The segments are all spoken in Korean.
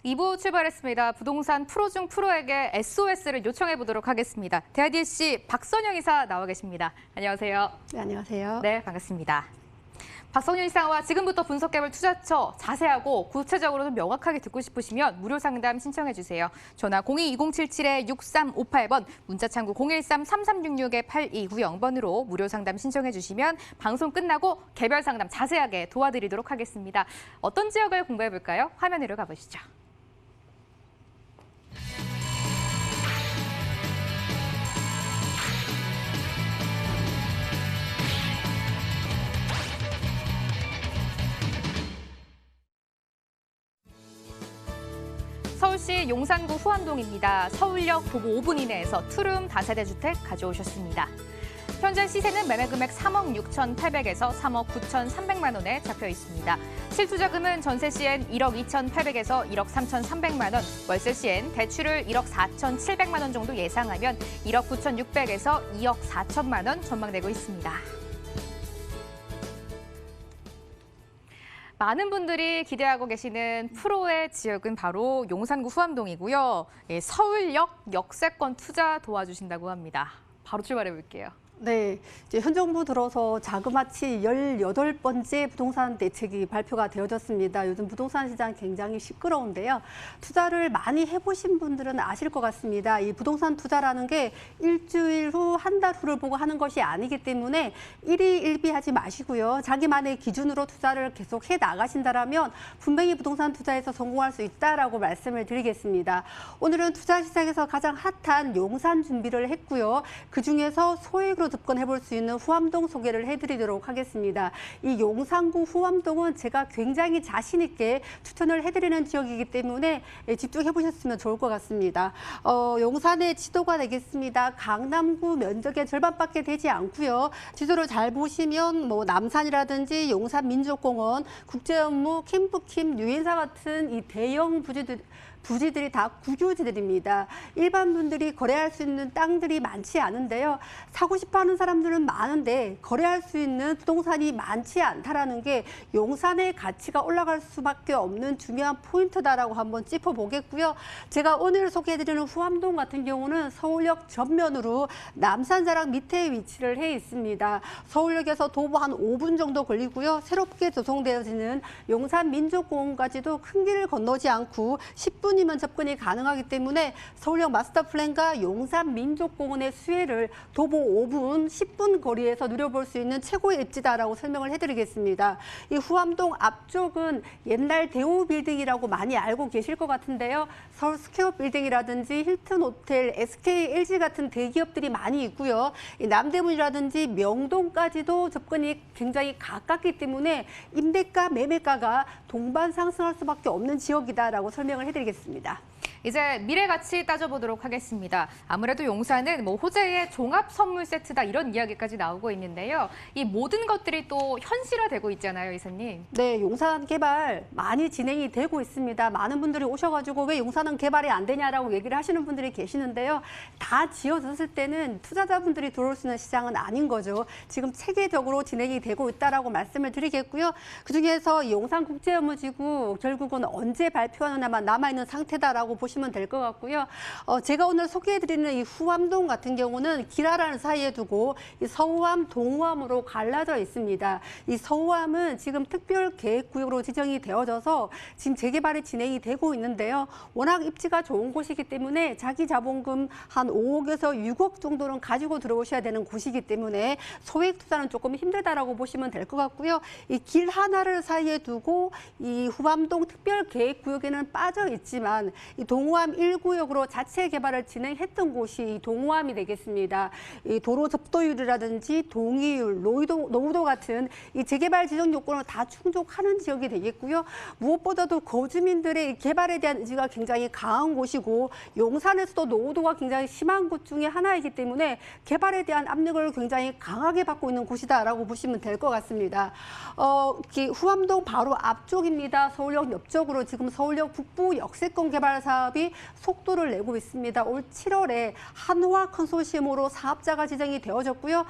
2부 출발했습니다. 부동산 프로 중 프로에게 SOS를 요청해 보도록 하겠습니다. 대하DC 박선영 이사 나와 계십니다. 안녕하세요. 네, 안녕하세요. 네, 반갑습니다. 박선영 이사와 지금부터 분석개발 투자처 자세하고 구체적으로 좀 명확하게 듣고 싶으시면 무료 상담 신청해 주세요. 전화 02-2077-6358번, 문자 창구 013-3366-8290번으로 무료 상담 신청해 주시면 방송 끝나고 개별 상담 자세하게 도와드리도록 하겠습니다. 어떤 지역을 공부해 볼까요? 화면으로 가보시죠. 서울시 용산구 후암동입니다. 서울역 도보 5분 이내에서 투룸 다세대 주택 가져오셨습니다. 현재 시세는 매매금액 3억 6,800에서 3억 9,300만 원에 잡혀 있습니다. 실투자금은 전세 시엔 1억 2,800에서 1억 3,300만 원, 월세 시엔 대출을 1억 4,700만 원 정도 예상하면 1억 9,600에서 2억 4천만 원 전망되고 있습니다. 많은 분들이 기대하고 계시는 프로의 지역은 바로 용산구 후암동이고요. 서울역 역세권 투자 도와주신다고 합니다. 바로 출발해 볼게요. 네, 이제 현 정부 들어서 자그마치 18번째 부동산 대책이 발표가 되어졌습니다. 요즘 부동산 시장 굉장히 시끄러운데요. 투자를 많이 해보신 분들은 아실 것 같습니다. 이 부동산 투자라는 게 일주일 후, 한 달 후를 보고 하는 것이 아니기 때문에 일희일비하지 마시고요. 자기만의 기준으로 투자를 계속 해 나가신다면 분명히 부동산 투자에서 성공할 수 있다라고 말씀을 드리겠습니다. 오늘은 투자 시장에서 가장 핫한 용산 준비를 했고요. 그중에서 소액으로 접근해볼 수 있는 후암동 소개를 해드리도록 하겠습니다. 이 용산구 후암동은 제가 굉장히 자신 있게 추천을 해드리는 지역이기 때문에 집중해보셨으면 좋을 것 같습니다. 용산의 지도가 되겠습니다. 강남구 면적의 절반밖에 되지 않고요. 지도를 잘 보시면 뭐 남산이라든지 용산민족공원, 국제업무, 캠프킴, 유인사 같은 이 대형 부지들이 다 국유지들입니다. 일반 분들이 거래할 수 있는 땅들이 많지 않은데요. 사고 싶어하는 사람들은 많은데 거래할 수 있는 부동산이 많지 않다라는 게 용산의 가치가 올라갈 수밖에 없는 중요한 포인트다라고 한번 짚어보겠고요. 제가 오늘 소개해드리는 후암동 같은 경우는 서울역 전면으로 남산자락 밑에 위치를 해 있습니다. 서울역에서 도보 한 5분 정도 걸리고요. 새롭게 조성되어지는 용산민족공원까지도 큰 길을 건너지 않고 10분이면 접근이 가능하기 때문에 서울역 마스터 플랜과 용산민족공원의 수혜를 도보 5분, 10분 거리에서 누려볼 수 있는 최고의 입지다라고 설명을 해드리겠습니다. 이 후암동 앞쪽은 옛날 대우 빌딩이라고 많이 알고 계실 것 같은데요. 서울 스퀘어 빌딩이라든지 힐튼 호텔, SK, LG 같은 대기업들이 많이 있고요. 이 남대문이라든지 명동까지도 접근이 굉장히 가깝기 때문에 임대가, 매매가가 동반 상승할 수밖에 없는 지역이다라고 설명을 해드리겠습니다. 이제 미래 가치 따져보도록 하겠습니다. 아무래도 용산은 뭐 호재의 종합 선물 세트다 이런 이야기까지 나오고 있는데요. 이 모든 것들이 또 현실화되고 있잖아요, 이사님. 네, 용산 개발 많이 진행이 되고 있습니다. 많은 분들이 오셔가지고 왜 용산은 개발이 안 되냐라고 얘기를 하시는 분들이 계시는데요. 다 지어졌을 때는 투자자분들이 들어올 수 있는 시장은 아닌 거죠. 지금 체계적으로 진행이 되고 있다라고 말씀을 드리겠고요. 그중에서 용산국제업무지구 결국은 언제 발표하느냐만 남아있는 상태다라고 보시면 될 것 같고요. 제가 오늘 소개해드리는 이 후암동 같은 경우는 길하라는 사이에 두고 이 서우암, 동우암으로 갈라져 있습니다. 이 서우암은 지금 특별계획구역으로 지정이 되어져서 지금 재개발이 진행이 되고 있는데요. 워낙 입지가 좋은 곳이기 때문에 자기 자본금 한 5억에서 6억 정도는 가지고 들어오셔야 되는 곳이기 때문에 소액 투자는 조금 힘들다라고 보시면 될 것 같고요. 이 길 하나를 사이에 두고 이 후암동 특별계획구역에는 빠져 있지만 이 동우암 1구역으로 자체 개발을 진행했던 곳이 동우암이 되겠습니다. 이 도로 접도율이라든지 동의율, 노후도 같은 이 재개발 지정 요건을 다 충족하는 지역이 되겠고요. 무엇보다도 거주민들의 개발에 대한 의지가 굉장히 강한 곳이고 용산에서도 노후도가 굉장히 심한 곳 중에 하나이기 때문에 개발에 대한 압력을 굉장히 강하게 받고 있는 곳이다라고 보시면 될 것 같습니다. 후암동 바로 앞쪽입니다. 서울역 옆쪽으로 지금 서울역 북부 역세권 개발 사업 사업이 속도를 내고 있습니다. 올 7월에 한화 컨소시엄으로 사업자가 지정이 되어졌고요.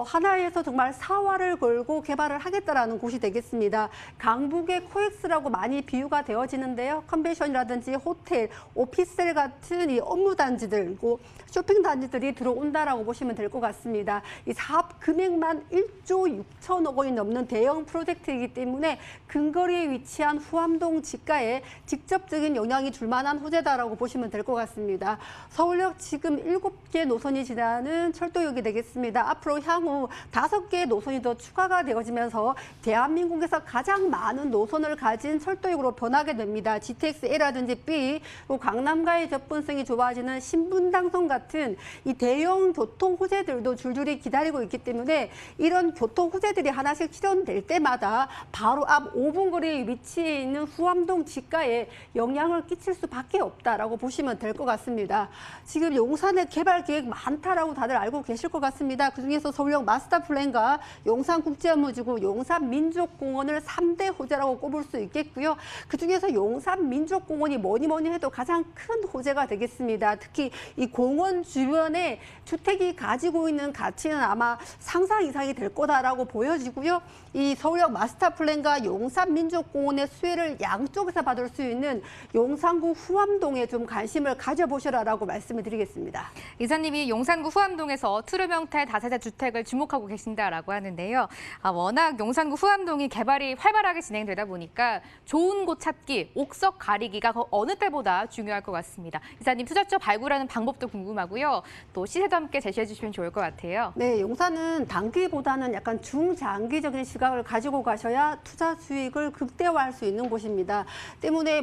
하나에서 정말 사활을 걸고 개발을 하겠다라는 곳이 되겠습니다. 강북의 코엑스라고 많이 비유가 되어지는데요. 컨벤션이라든지 호텔, 오피스텔 같은 이 업무 단지들, 그리고 쇼핑 단지들이 들어온다라고 보시면 될 것 같습니다. 이 사업 금액만 1조 6천억 원이 넘는 대형 프로젝트이기 때문에 근거리에 위치한 후암동 지가에 직접적인 영향이 줄 만한 호재다라고 보시면 될 것 같습니다. 서울역 지금 7개 노선이 지나는 철도역이 되겠습니다. 앞으로 향후 5개의 노선이 더 추가가 되어지면서 대한민국에서 가장 많은 노선을 가진 철도역으로 변하게 됩니다. GTX-A라든지 B, 그리고 강남과의 접근성이 좋아지는 신분당선 같은 이 대형 교통 호재들도 줄줄이 기다리고 있기 때문에 이런 교통 호재들이 하나씩 실현될 때마다 바로 앞 5분 거리에 위치해 있는 후암동 지가에 영향을 끼칠 수밖에 없다라고 보시면 될 것 같습니다. 지금 용산에 개발 계획 많다라고 다들 알고 계실 것 같습니다. 그중에서 서울역 마스터 플랜과 용산국제업무지구, 용산민족공원을 3대 호재라고 꼽을 수 있겠고요. 그중에서 용산민족공원이 뭐니 해도 가장 큰 호재가 되겠습니다. 특히 이 공원 주변에 주택이 가지고 있는 가치는 아마 상상 이상이 될 거다라고 보여지고요. 이 서울역 마스터 플랜과 용산민족공원의 수혜를 양쪽에서 받을 수 있는 용산구 후암동에 좀 관심을 가져보시라라고 말씀을 드리겠습니다. 이사님이 용산구 후암동에서 트름 형태 다세대 주택을 주목하고 계신다라고 하는데요. 워낙 용산구 후암동이 개발이 활발하게 진행되다 보니까 좋은 곳 찾기, 옥석 가리기가 어느 때보다 중요할 것 같습니다. 이사님, 투자처 발굴하는 방법도 궁금하고요. 또 시세도 함께 제시해 주시면 좋을 것 같아요. 네, 용산은 단기보다는 약간 중장기적인 시각을 가지고 가셔야 투자 수익을 극대화할 수 있는 곳입니다. 때문에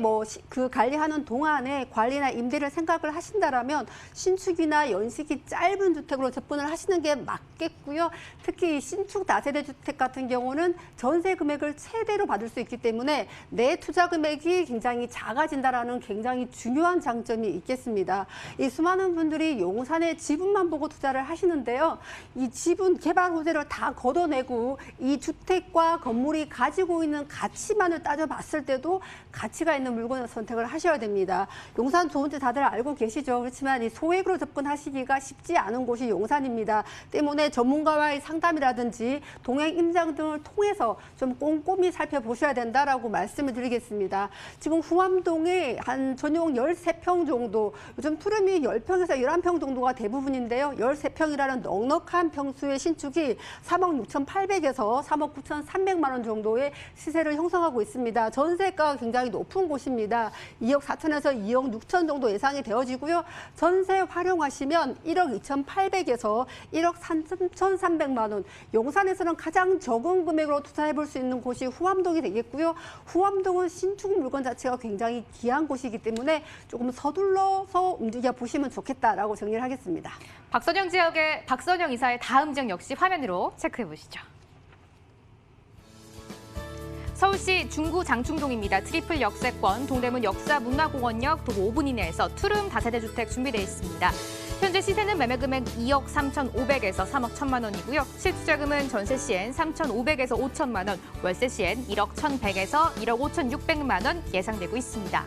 그 관리하는 동안에 관리나 임대를 생각을 하신다라면 신축이나 연식이 짧은 주택으로 접근을 하시는 게 맞겠고요. 특히 신축 다세대 주택 같은 경우는 전세 금액을 최대로 받을 수 있기 때문에 내 투자 금액이 굉장히 작아진다라는 굉장히 중요한 장점이 있겠습니다. 이 수많은 분들이 용산의 지분만 보고 투자를 하시는데요. 이 지분 개발 호재를 다 걷어내고 이 주택과 건물이 가지고 있는 가치만을 따져봤을 때도 가치가 있는 물건을 선택을 하셔야 됩니다. 용산 좋은지 다들 알고 계시죠? 그렇지만 이 소액으로 접근하시기가 쉽지 않은 곳이 용산입니다. 때문에 전문가와의 상담이라든지 동행 임장 등을 통해서 좀 꼼꼼히 살펴보셔야 된다라고 말씀을 드리겠습니다. 지금 후암동에 한 전용 13평 정도, 요즘 푸름이 10평에서 11평 정도가 대부분인데요. 13평이라는 넉넉한 평수의 신축이 3억 6,800에서 3억 9,300만 원 정도의 시세를 형성하고 있습니다. 전세가가 굉장히 높은 곳입니다. 2억 4천에서 2억 6천 정도 예상이 되어지고요. 전세 활용하시면 1억 2,800에서 1억 3,300만 원. 용산에서는 가장 적은 금액으로 투자해 볼 수 있는 곳이 후암동이 되겠고요. 후암동은 신축 물건 자체가 굉장히 귀한 곳이기 때문에 조금 서둘러서 움직여 보시면 좋겠다라고 정리를 하겠습니다. 박선영 이사의 다음 지역 역시 화면으로 체크해 보시죠. 서울시 중구 장충동입니다. 트리플 역세권, 동대문 역사문화공원역 도보 5분 이내에서 투룸 다세대 주택 준비되어 있습니다. 현재 시세는 매매 금액 2억 3,500에서 3억 1천만 원이고요. 실투자금은 전세 시엔 3,500에서 5천만 원, 월세 시엔 1억 1,100에서 1억 5,600만 원 예상되고 있습니다.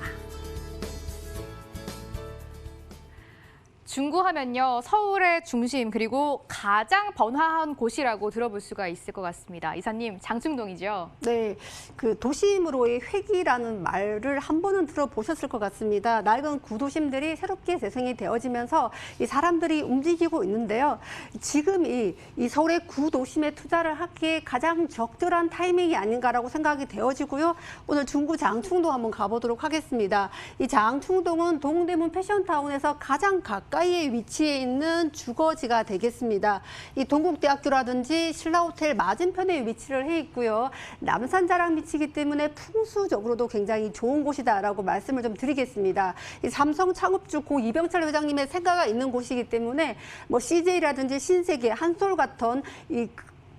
중구하면요, 서울의 중심 그리고 가장 번화한 곳이라고 들어볼 수가 있을 것 같습니다. 이사님, 장충동이죠? 네, 그 도심으로의 회귀라는 말을 한 번은 들어보셨을 것 같습니다. 낡은 구도심들이 새롭게 재생이 되어지면서 이 사람들이 움직이고 있는데요. 지금 이 서울의 구도심에 투자를 하기에 가장 적절한 타이밍이 아닌가라고 생각이 되어지고요. 오늘 중구 장충동 한번 가보도록 하겠습니다. 이 장충동은 동대문 패션타운에서 가장 가까이에 위치해 있는 주거지가 되겠습니다. 이 동국대학교라든지 신라호텔 맞은편에 위치를 해 있고요. 남산자랑 밑이기 때문에 풍수적으로도 굉장히 좋은 곳이다라고 말씀을 좀 드리겠습니다. 이 삼성 창업주 고 이병철 회장님의 생가가 있는 곳이기 때문에 CJ라든지 신세계, 한솔 같은 이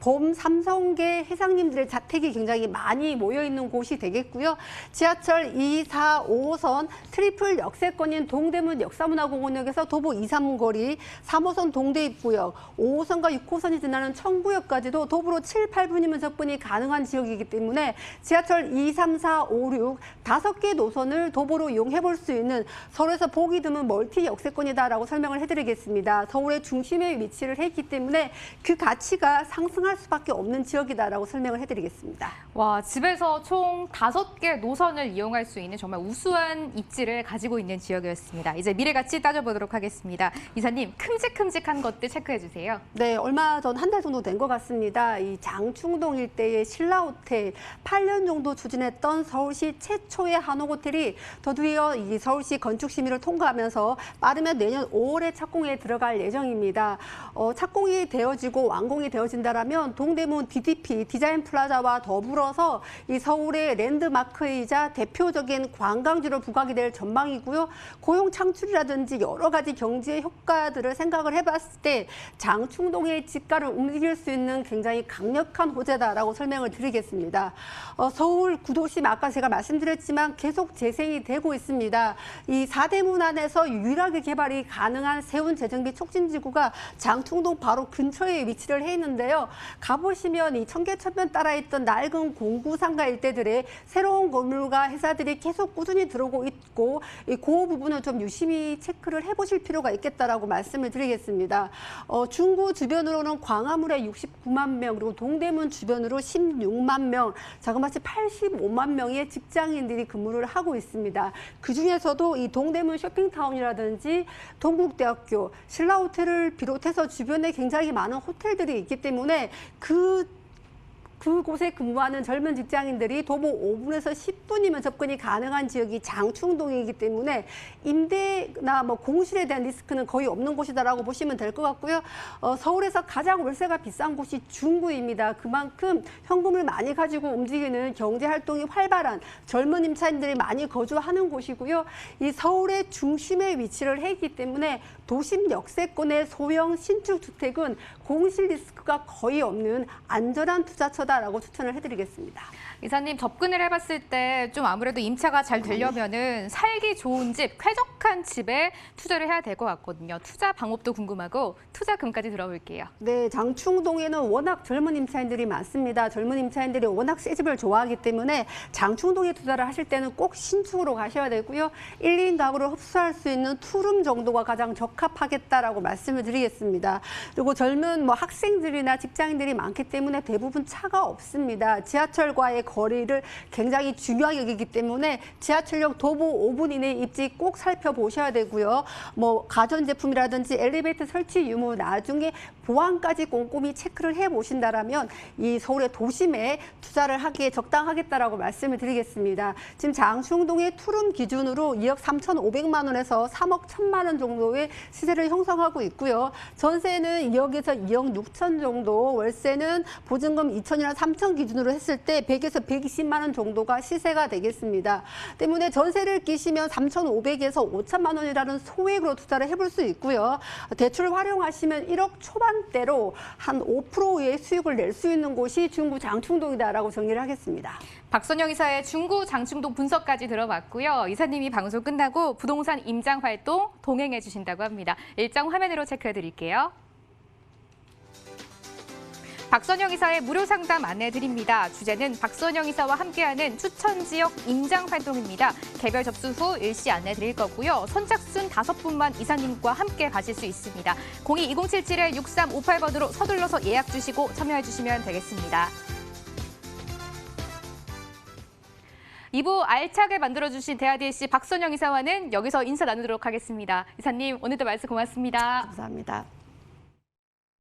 범 삼성계 회장님들의 자택이 굉장히 많이 모여 있는 곳이 되겠고요. 지하철 2, 4, 5호선 트리플 역세권인 동대문 역사문화공원역에서 도보 2, 3거리, 3호선 동대입구역, 5호선과 6호선이 지나는 청구역까지도 도보로 7, 8분이면 접근이 가능한 지역이기 때문에 지하철 2, 3, 4, 5, 6 5개 노선을 도보로 이용해 볼 수 있는 서울에서 보기 드문 멀티 역세권이다라고 설명을 해드리겠습니다. 서울의 중심에 위치를 했기 때문에 그 가치가 상승할 수밖에 없는 지역이다라고 설명을 해드리겠습니다. 와, 집에서 총 5개 노선을 이용할 수 있는 정말 우수한 입지를 가지고 있는 지역이었습니다. 이제 미래 가치 따져보도록 하겠습니다. 이사님, 큼직큼직한 것들 체크해 주세요. 네, 얼마 전 한 달 정도 된 것 같습니다. 이 장충동 일대의 신라호텔 8년 정도 추진했던 서울시 최초의 한옥호텔이 더디어 이 서울시 건축심의를 통과하면서 빠르면 내년 5월에 착공에 들어갈 예정입니다. 착공이 되어지고 완공이 되어진다라면 동대문 DDP 디자인 플라자와 더불어서 이 서울의 랜드마크이자 대표적인 관광지로 부각이 될 전망이고요. 고용 창출이라든지 여러 가지 경제 효과들을 생각을 해봤을 때 장충동의 집가를 움직일 수 있는 굉장히 강력한 호재다라고 설명을 드리겠습니다. 서울 구도심 아까 제가 말씀드렸지만 계속 재생이 되고 있습니다. 이 사대문 안에서 유일하게 개발이 가능한 세운재정비 촉진지구가 장충동 바로 근처에 위치를 해 있는데요. 가보시면 이 청계천면 따라 있던 낡은 공구상가 일대들의 새로운 건물과 회사들이 계속 꾸준히 들어오고 있고 그 부분은 좀 유심히 체크를 해보실 필요가 있겠다라고 말씀을 드리겠습니다. 중구 주변으로는 광화문에 69만 명 그리고 동대문 주변으로 16만 명, 자그마치 85만 명의 직장인들이 근무를 하고 있습니다. 그중에서도 이 동대문 쇼핑타운이라든지 동국대학교, 신라호텔을 비롯해서 주변에 굉장히 많은 호텔들이 있기 때문에 그곳에 근무하는 젊은 직장인들이 도보 5분에서 10분이면 접근이 가능한 지역이 장충동이기 때문에 임대나 공실에 대한 리스크는 거의 없는 곳이다라고 보시면 될 것 같고요. 서울에서 가장 월세가 비싼 곳이 중구입니다. 그만큼 현금을 많이 가지고 움직이는 경제 활동이 활발한 젊은 임차인들이 많이 거주하는 곳이고요. 이 서울의 중심에 위치를 했기 때문에 도심 역세권의 소형 신축 주택은 공실 리스크가 거의 없는 안전한 투자처다라고 추천을 해드리겠습니다. 이사님, 접근을 해봤을 때 좀 아무래도 임차가 잘 되려면은 살기 좋은 집, 쾌적한 집에 투자를 해야 될 것 같거든요. 투자 방법도 궁금하고 투자금까지 들어볼게요. 네, 장충동에는 워낙 젊은 임차인들이 많습니다. 젊은 임차인들이 워낙 새 집을 좋아하기 때문에 장충동에 투자를 하실 때는 꼭 신축으로 가셔야 되고요. 1, 2인 가구를 흡수할 수 있는 투룸 정도가 가장 적합하겠다라고 말씀을 드리겠습니다. 그리고 젊은 학생들이나 직장인들이 많기 때문에 대부분 차가 없습니다. 지하철과의 거리를 굉장히 중요하게 여기기 때문에 지하철역 도보 5분 이내 입지 꼭 살펴보셔야 되고요. 가전제품이라든지 엘리베이터 설치 유무, 나중에 보안까지 꼼꼼히 체크를 해보신다라면 이 서울의 도심에 투자를 하기에 적당하겠다라고 말씀을 드리겠습니다. 지금 장충동의 투룸 기준으로 2억 3,500만 원에서 3억 1,000만 원 정도의 시세를 형성하고 있고요. 전세는 2억에서 2억 6천 정도, 월세는 보증금 2천이나 3천 기준으로 했을 때 100에서 120만 원 정도가 시세가 되겠습니다. 때문에 전세를 끼시면 3,500에서 5천만 원이라는 소액으로 투자를 해볼 수 있고요. 대출을 활용하시면 1억 초반대로 한 5%의 수익을 낼 수 있는 곳이 중구 장충동이다라고 정리를 하겠습니다. 박선영 이사의 중구 장충동 분석까지 들어봤고요. 이사님이 방송 끝나고 부동산 임장 활동 동행해 주신다고 합니다. 일정 화면으로 체크해 드릴게요. 박선영 이사의 무료 상담 안내해 드립니다. 주제는 박선영 이사와 함께하는 추천 지역 임장 활동입니다. 개별 접수 후 일시 안내 드릴 거고요. 선착순 5분만 이사님과 함께 가실 수 있습니다. 02-2077-6358번으로 서둘러서 예약 주시고 참여해 주시면 되겠습니다. 2부 알차게 만들어주신 대하DC 박선영 이사와는 여기서 인사 나누도록 하겠습니다. 이사님, 오늘도 말씀 고맙습니다. 감사합니다.